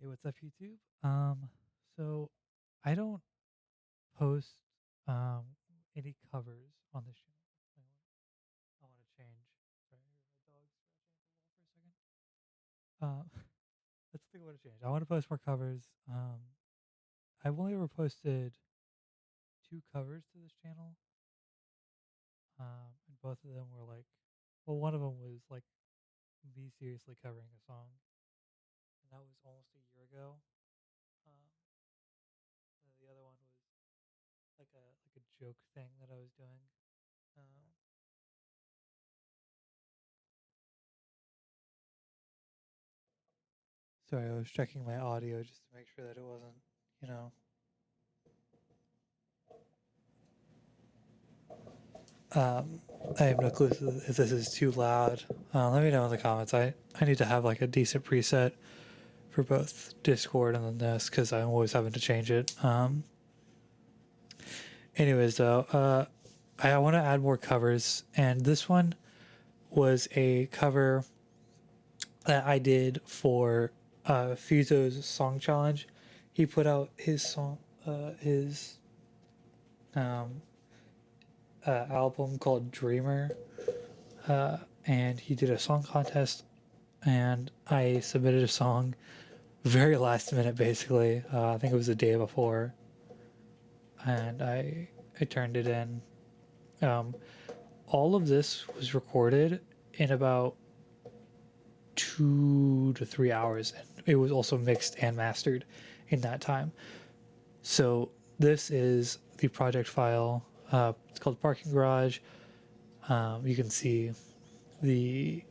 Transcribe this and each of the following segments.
Hey, what's up, YouTube? So I don't post um any covers on this channel. I want to change. Sorry, my dog's scratching at the wall for a second. That's the thing I want to change. I want to post more covers. I've only ever posted two covers to this channel. And both of them were like, well, one of them was like me seriously covering a song, and that was almost a year ago. Um, and the other one was like a joke thing that I was doing. Um, Sorry, I was checking my audio just to make sure that it wasn't, you know. I have no clue if this is too loud. Let me know in the comments. I need to have like a decent preset for both Discord and then this because I'm always having to change it. Anyways, though, I want to add more covers, and this one was a cover that I did for Feezo's song challenge. He put out his song, his um, album called Dreamer, and he did a song contest, and I submitted a song very last minute, basically. I think it was the day before, and I turned it in. Um, all of this was recorded in about 2 to 3 hours, and it was also mixed and mastered in that time. So this is the project file. It's called Parking Garage. You can see the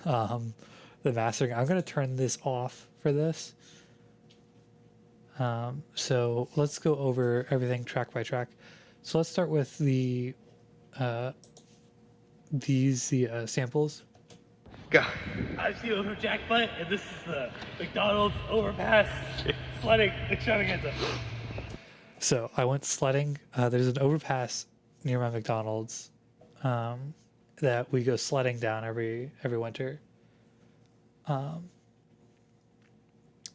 um, the mastering. I'm going to turn this off for this. So let's go over everything track by track. So let's start with uh, the samples. Go. I'm Steve from Jackbutt, and this is the McDonald's overpass sledding extravaganza. So I went sledding. There's an overpass near my McDonald's that we go sledding down every winter,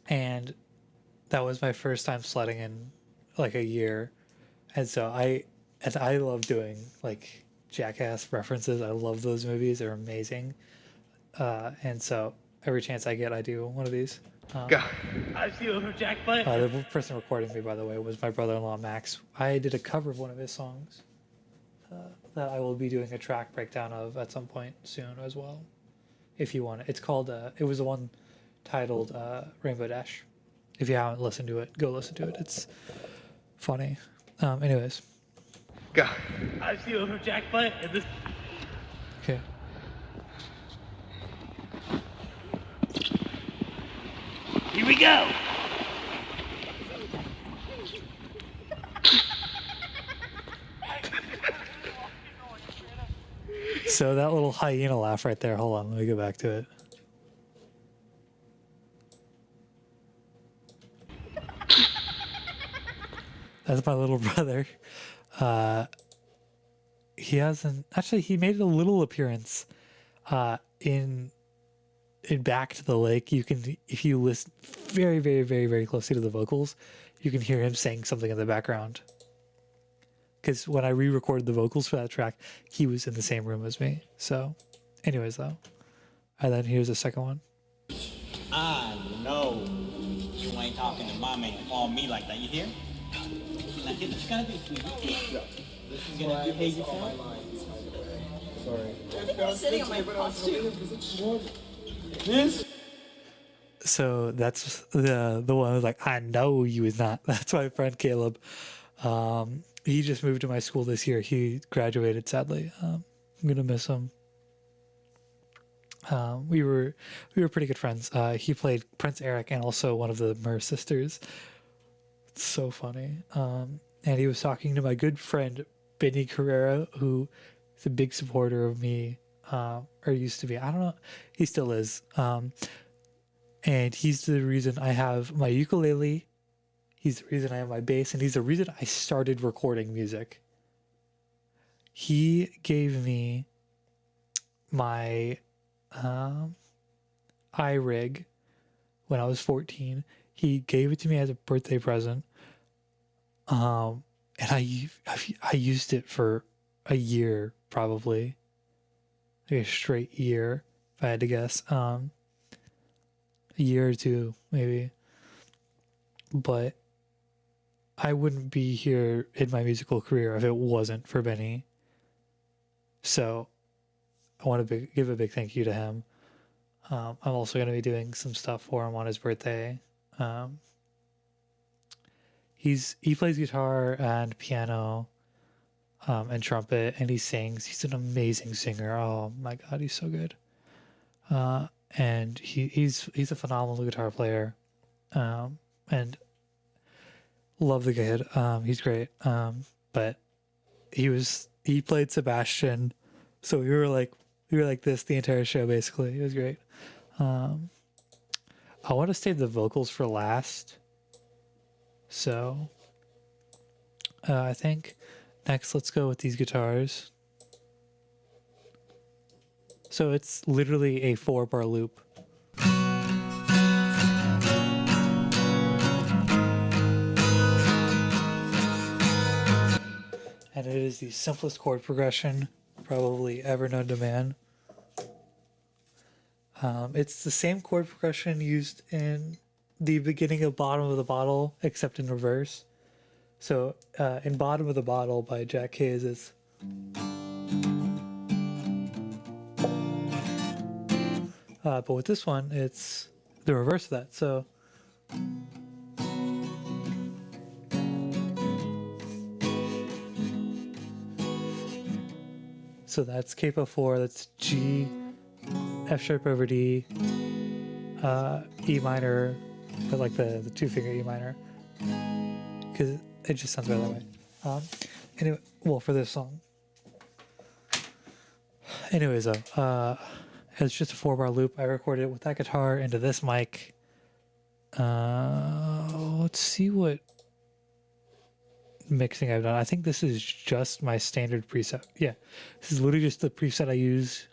and that was my first time sledding in like a year, and so I love doing like Jackass references. I love those movies; they're amazing. And so every chance I get, I do one of these. Go. I'm Steve from Jackbutt. The person recording me, by the way, was my brother-in-law Max. I did a cover of one of his songs that I will be doing a track breakdown of at some point soon as well, if you want it. It's called. It was the one titled Rainbow Dash. If you haven't listened to it, go listen to it. It's funny. Anyways. Go. I'm Steve from Jackbutt, and this. Okay. Here we go. So that little hyena laugh right there. Hold on, let me go back to it. That's my little brother. He hasn't actually. He made a little appearance in Back to the Lake. You can, if you listen very, very, very, very closely to the vocals, you can hear him saying something in the background. Because when I re-recorded the vocals for that track, he was in the same room as me. So, anyways, though, and then here's the second one. I know you ain't talking to my man on me like that. You hear? Now here's what you gotta do, sweetie. You're gonna behave yourself. Sorry. Sitting on my costume. This. So that's the one I was like, I know you is not. That's my friend Caleb. He just moved to my school this year. He graduated, sadly. I'm gonna miss him. We were pretty good friends. He played Prince Eric and also one of the Murr sisters. It's so funny. And he was talking to my good friend Benny Carrera, who is a big supporter of me, or used to be. I don't know. He still is. And he's the reason I have my ukulele. He's the reason I have my bass, and he's the reason I started recording music. He gave me my iRig when I was 14. He gave it to me as a birthday present. And I used it for a year, probably. Like a straight year, if I had to guess. A year or two, maybe. But I wouldn't be here in my musical career if it wasn't for Benny. So I want to give a big thank you to him. I'm also going to be doing some stuff for him on his birthday. He plays guitar and piano, and trumpet, and he sings. He's an amazing singer. Oh my god, he's so good. And he's a phenomenal guitar player, and love the kid. He's great. But he played Sebastian, so we were like this the entire show basically. It was great. I want to save the vocals for last, so I think next let's go with these guitars. So it's literally a 4-bar loop. And it is the simplest chord progression probably ever known to man. It's the same chord progression used in the beginning of Bottom of the Bottle, except in reverse. So in Bottom of the Bottle by Jack Hayes, it's but with this one, it's the reverse of that. So that's capo 4, that's G, F sharp over D, E minor, but like the 2-finger E minor, because it just sounds better that way. Anyway, well, for this song. Anyways, though, it's just a 4-bar loop. I recorded it with that guitar into this mic. Let's see what mixing I've done. I think this is just my standard preset. Yeah, this is literally just the preset I use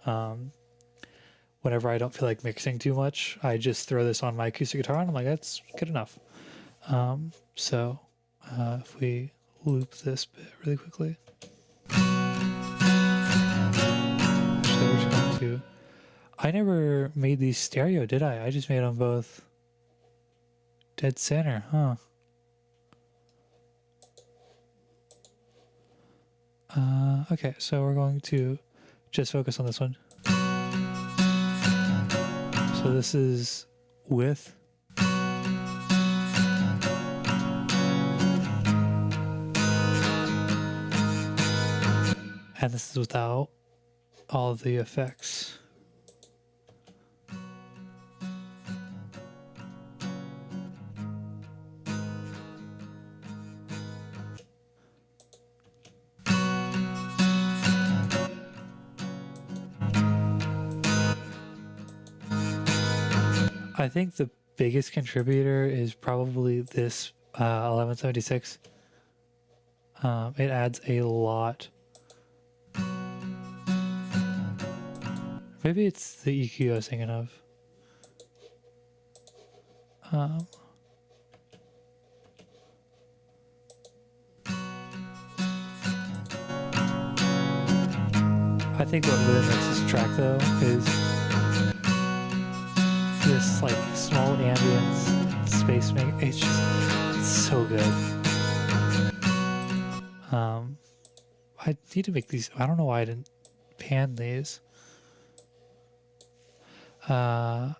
whenever I don't feel like mixing too much. I just throw this on my acoustic guitar and I'm like, that's good enough. So if we loop this bit really quickly. Actually, we're just going to... I never made these stereo, did I? I just made them both dead center, huh? Okay, so we're going to just focus on this one. So this is with. And this is without all of the effects. I think the biggest contributor is probably this 1176. It adds a lot. Maybe it's the EQ I was thinking of. I think what really makes this track though is this like small ambience space make. It's so good. I need to make these. I don't know why I didn't pan these. And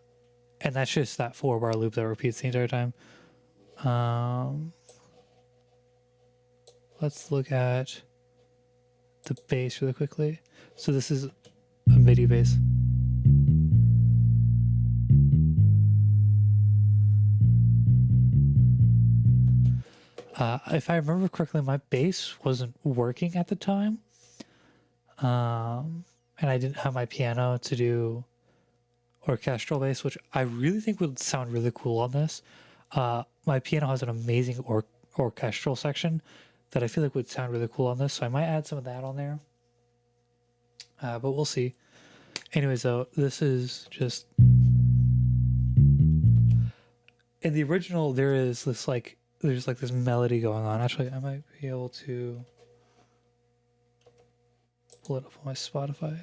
that's just that 4-bar loop that repeats the entire time. Let's look at the bass really quickly. So this is a MIDI bass. If I remember correctly, my bass wasn't working at the time. And I didn't have my piano to do orchestral bass, which I really think would sound really cool on this. My piano has an amazing orchestral section that I feel like would sound really cool on this, so I might add some of that on there. But we'll see. Anyways, though, this is just in the original there is this like there's like this melody going on. Actually, I might be able to pull it up on my Spotify.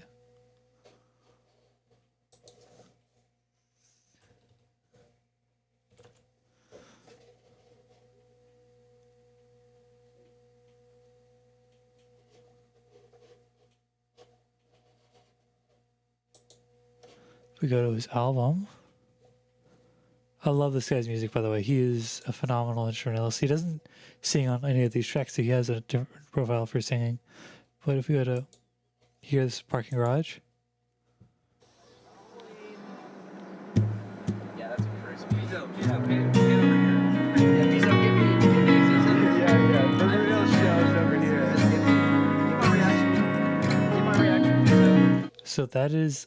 We go to his album. I love this guy's music, by the way. He is a phenomenal instrumentalist. He doesn't sing on any of these tracks, so he has a different profile for singing. But if we go to hear this parking garage, Yeah, that's crazy. Feezo, get over here. Yeah, Feezo, give me Feezo. Yeah. The real show's over here. Give my reaction, Feezo. so that is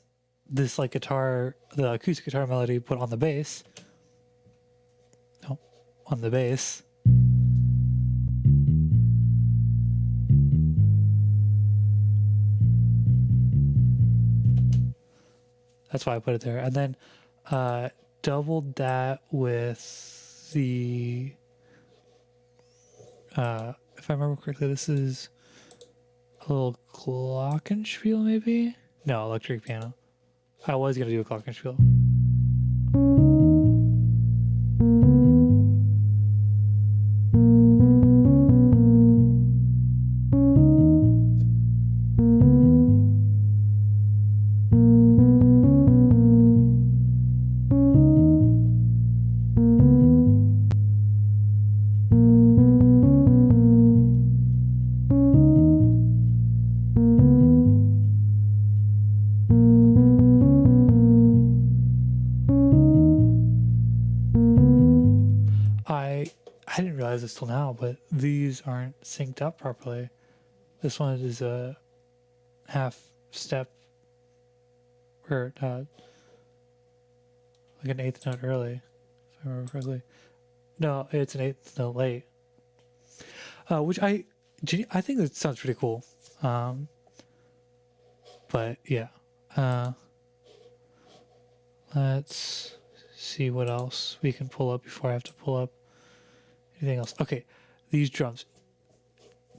this like guitar, the acoustic guitar melody put on the bass. No, on the bass. That's why I put it there. And then doubled that with the if I remember correctly, this is a little glockenspiel maybe? No, electric piano. I was gonna do a glockenspiel. I didn't realize this till now, but these aren't synced up properly. This one is a half step or like an eighth note early, if I remember correctly. No, it's an eighth note late. Which I think that sounds pretty cool. But yeah. Let's see what else we can pull up before I have to pull up anything else. Okay, these drums.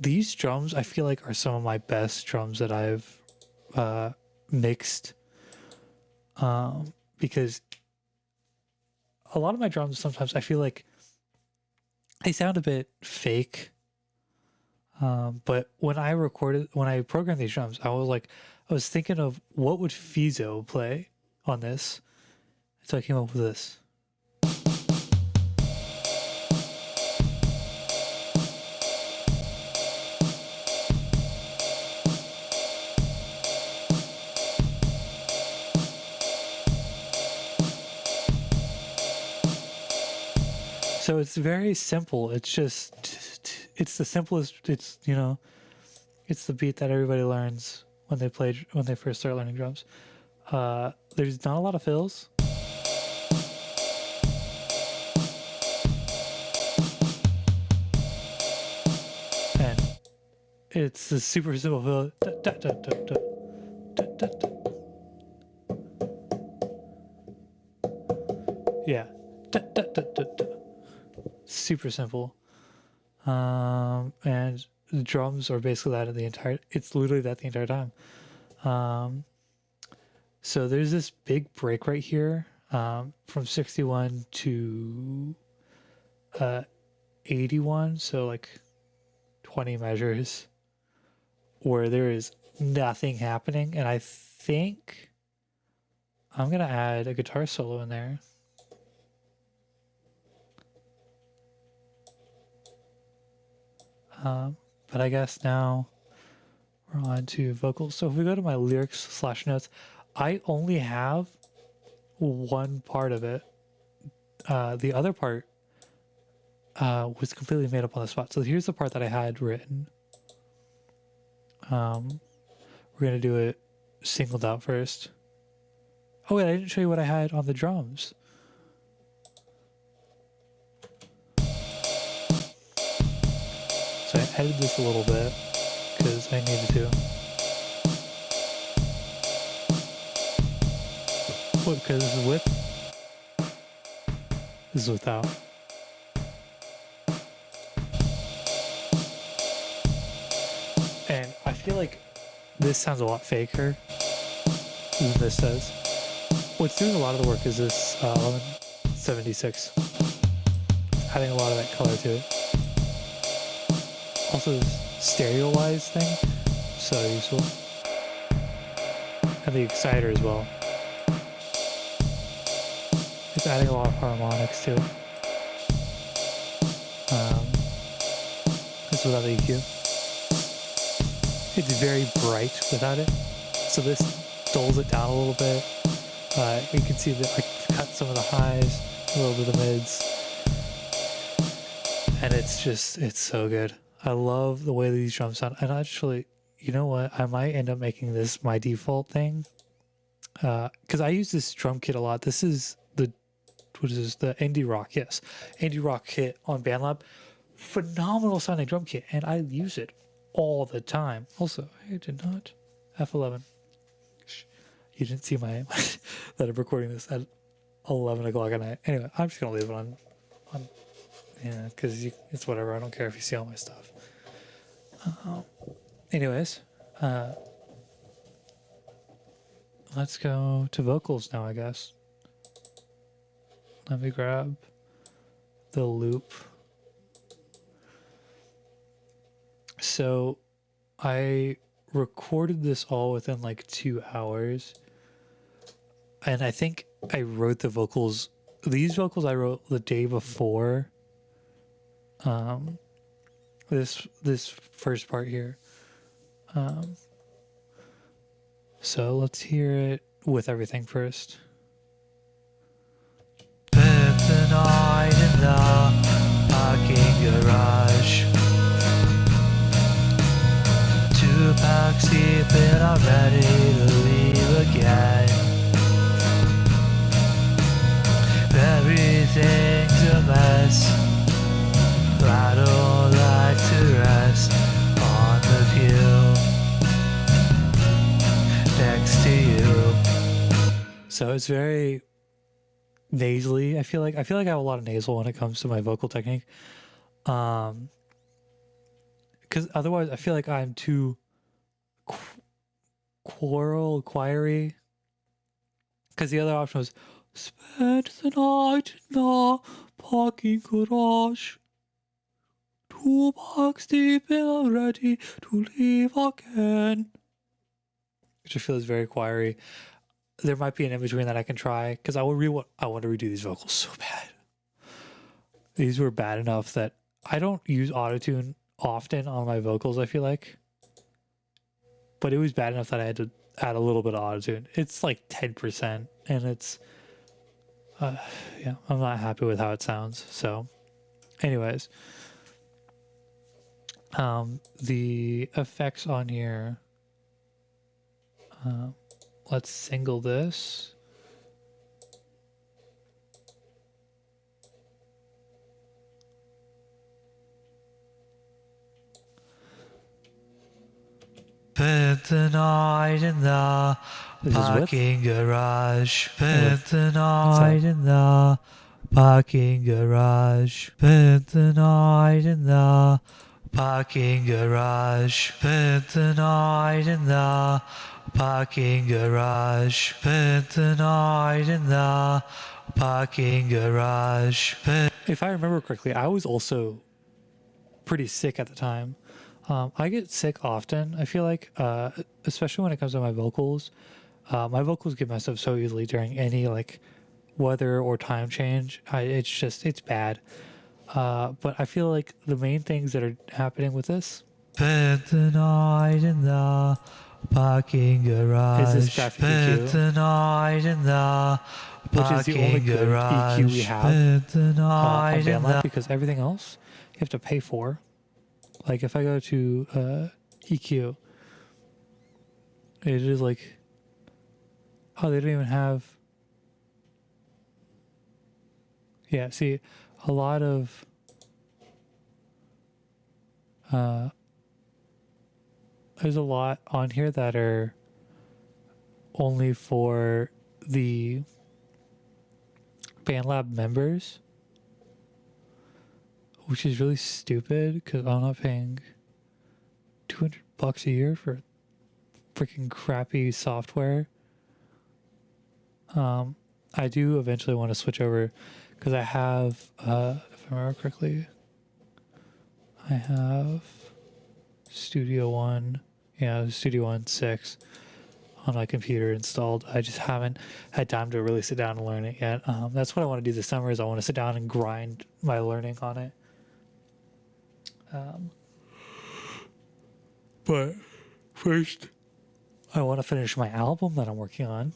These drums I feel like are some of my best drums that I've mixed. Because a lot of my drums sometimes I feel like they sound a bit fake. But when I programmed these drums, I was thinking of what would Feezo play on this. So I came up with this. So it's very simple. It's it's the simplest. It's it's the beat that everybody learns when they first start learning drums. There's not a lot of fills. And it's a super simple fill. Yeah. Super simple. And the drums are basically it's literally that the entire time. So there's this big break right here, from 61 to 81, so like 20 measures, where there is nothing happening, and I think I'm gonna add a guitar solo in there. But I guess now we're on to vocals. So if we go to my lyrics/notes, I only have one part of it. The other part was completely made up on the spot. So here's the part that I had written. We're gonna do it singled out first. Oh wait, I didn't show you what I had on the drums. So I edited this a little bit because I needed to. What, because this is width? This is without. And I feel like this sounds a lot faker than this does. What's doing a lot of the work is this 1176. Adding a lot of that color to it. Also this stereo-wise thing, so useful. And the exciter as well. It's adding a lot of harmonics to it. This without the EQ. It's very bright without it. So this dulls it down a little bit. You can see that I cut some of the highs, a little bit of the mids. And it's so good. I love the way these drums sound. And actually, you know what? I might end up making this my default thing. Because I use this drum kit a lot. This is the indie rock, yes. Indie rock kit on BandLab. Phenomenal sounding drum kit. And I use it all the time. Also, I did not. F11. You didn't see my that I'm recording this at 11 o'clock at night. Anyway, I'm just going to leave it on yeah, because it's whatever. I don't care if you see all my stuff. Anyways, let's go to vocals now, I guess. Let me grab the loop. So I recorded this all within like 2 hours. And I think I wrote the vocals. These vocals I wrote the day before this first part here. So let's hear it with everything first. Spent the night in the parking garage. Tupac sleeping, I'm ready to leave again. Everything's a mess. I don't like to rest on the pew next to you. So it's very nasally. I feel like I have a lot of nasal when it comes to my vocal technique. Because otherwise I feel like I'm too choiry. Because the other option was spent the night in the parking garage. Tupac sleeping, I'm ready to leave again. Which I feel is very choiry. There might be an in between that I can try because I want to redo these vocals so bad. These were bad enough that I don't use autotune often on my vocals, I feel like. But it was bad enough that I had to add a little bit of autotune. It's like 10%, and it's yeah, I'm not happy with how it sounds. So, anyways, the effects on here. Let's single this. Spent the night in the parking garage. Spent the night in the parking garage. Spent the night in the parking garage. Spent the night in the parking garage. Spent the night in the parking garage. If I remember correctly, I was also pretty sick at the time. I get sick often, I feel like, especially when it comes to my vocals. My vocals get messed up so easily during any like weather or time change. It's bad. But I feel like the main things that are happening with this spent the night in the parking garage. Is this graphic EQ? Spent the night in the which is the only good EQ we have on BandLab, because everything else you have to pay for. Like if I go to EQ, it is like, oh, they don't even have. Yeah, see, a lot of there's a lot on here that are only for the BandLab members. which is really stupid because I'm not paying $200 a year for freaking crappy software. I do eventually want to switch over because I have, if I remember correctly, I have Studio One 6 on my computer installed. I just haven't had time to really sit down and learn it yet. That's what I want to do this summer is I want to sit down and grind my learning on it. But first, I want to finish my album that I'm working on,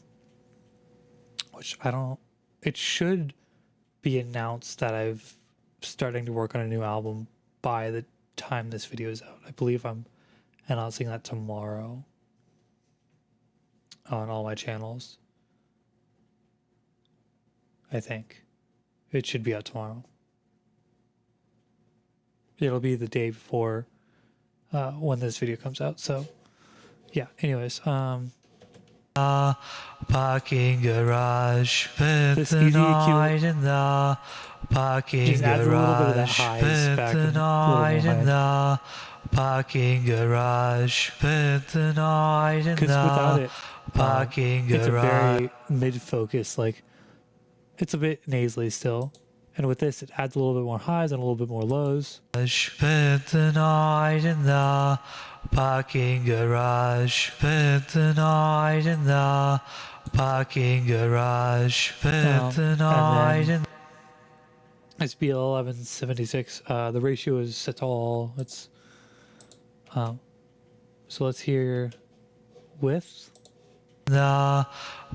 which it should be announced that I've starting to work on a new album by the time this video is out. I believe I'm announcing that tomorrow on all my channels. I think it should be out tomorrow. It'll be the day before when this video comes out. So yeah, anyways, parking garage, this EQ in the parking just adds a little bit of that highs back and a little more high. Parking garage, spent the night in Because without it, parking it's a garage. very mid-focus, like it's a bit nasally still. And with this, it adds a little bit more highs and a little bit more lows. Spent the night in the parking garage. Spent the night in the parking garage. Spent the night in. It's BL1176. The ratio is set to all. It's so let's hear width. The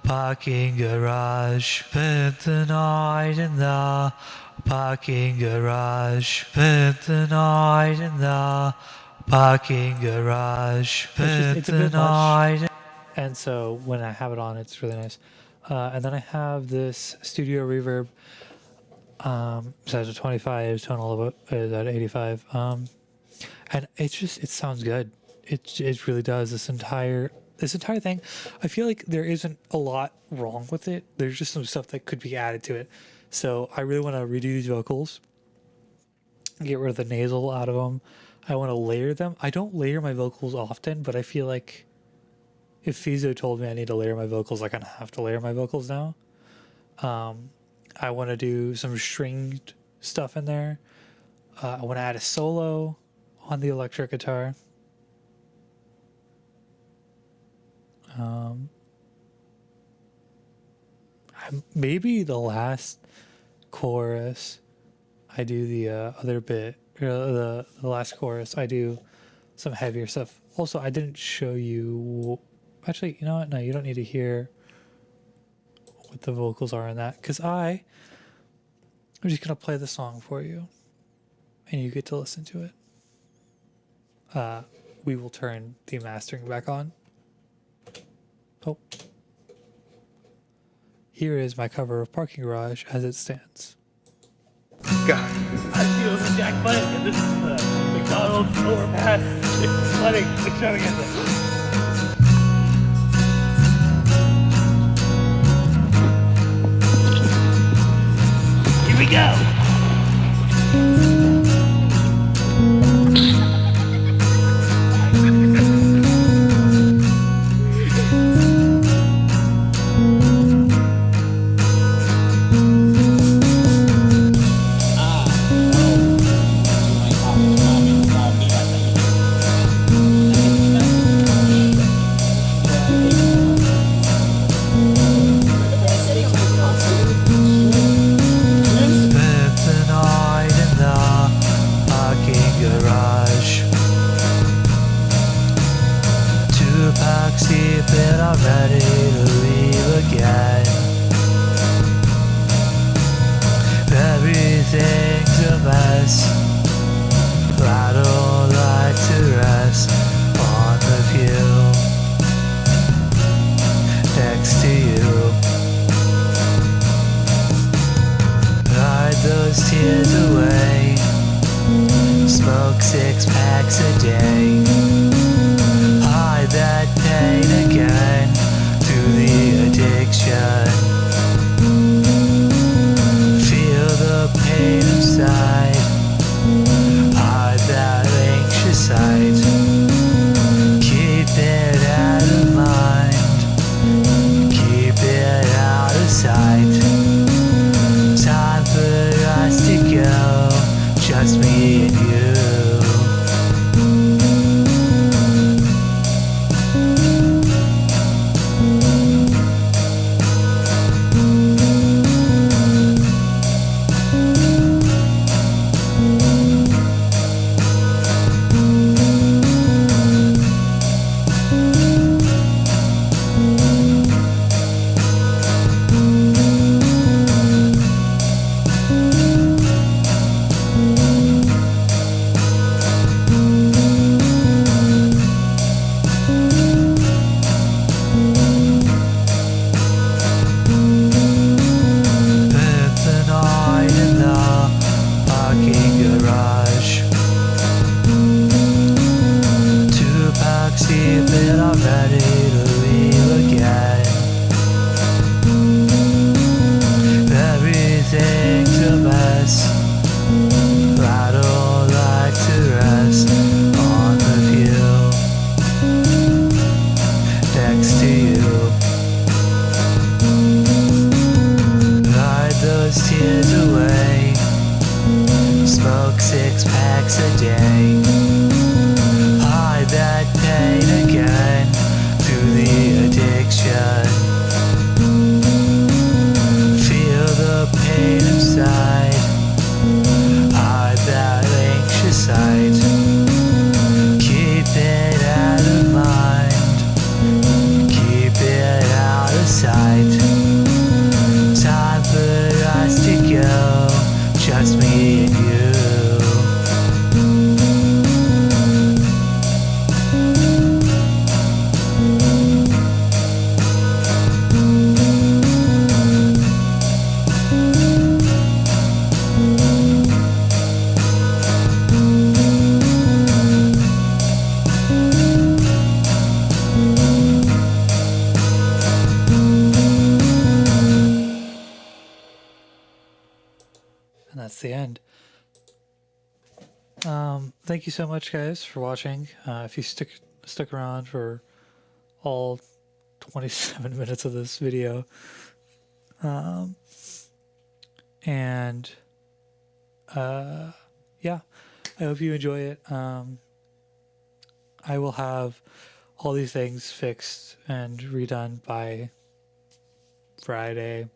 parking garage, spent the night in the parking garage, spent the night in the parking garage, spent It's a the bit night. much, and so when I have it on, it's really nice. And then I have this studio reverb. Size of 25, tone all of it is at 85. And it sounds good. It really does. This entire thing, I feel like there isn't a lot wrong with it. There's just some stuff that could be added to it. So I really want to redo these vocals, get rid of the nasal out of them. I want to layer them. I don't layer my vocals often, but I feel like if Feezo told me I need to layer my vocals, I kind of have to layer my vocals now. I want to do some stringed stuff in there. I want to add a solo on the electric guitar. Maybe the last chorus, I do the other bit, or the last chorus, I do some heavier stuff. Also, I didn't show you. Actually, you know what? No, you don't need to hear what the vocals are in that, because I'm just gonna play the song for you, and you get to listen to it. We will turn the mastering back on. Oh. Here is my cover of Parking Garage as it stands. God. I'm Feezo Jackpot, and this is the McDonald's overpass sledding extravaganza. Here we go! night. Time for us to go, just me and you. And that's the end. Thank you so much, guys, for watching. If you stuck around for all 27 minutes of this video, and yeah, I hope you enjoy it. I will have all these things fixed and redone by Friday,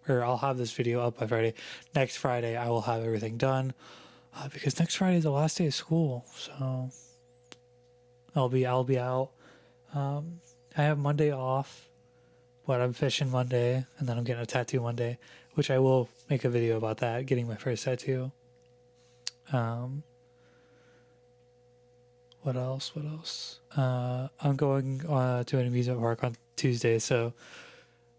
or I'll have this video up by Friday. Next Friday, I will have everything done, because next Friday is the last day of school, so I'll be out. I have Monday off, but I'm fishing Monday, and then I'm getting a tattoo Monday, which I will make a video about that, getting my first tattoo. What else? I'm going to an amusement park on Tuesday, so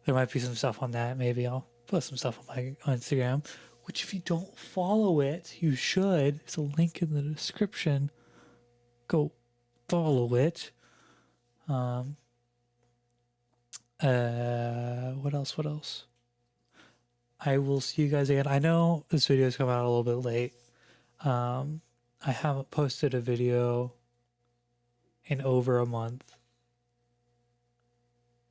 there might be some stuff on that. Maybe I'll post some stuff on my Instagram, which if you don't follow it, you should. There's a link in the description. Go follow it. What else? I will see you guys again. I know this video is coming out a little bit late. I haven't posted a video in over a month.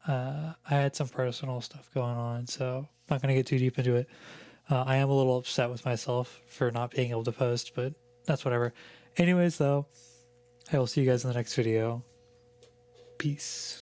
I had some personal stuff going on, so I'm not going to get too deep into it. I am a little upset with myself for not being able to post, but that's whatever. Anyways, though, I will see you guys in the next video. Peace.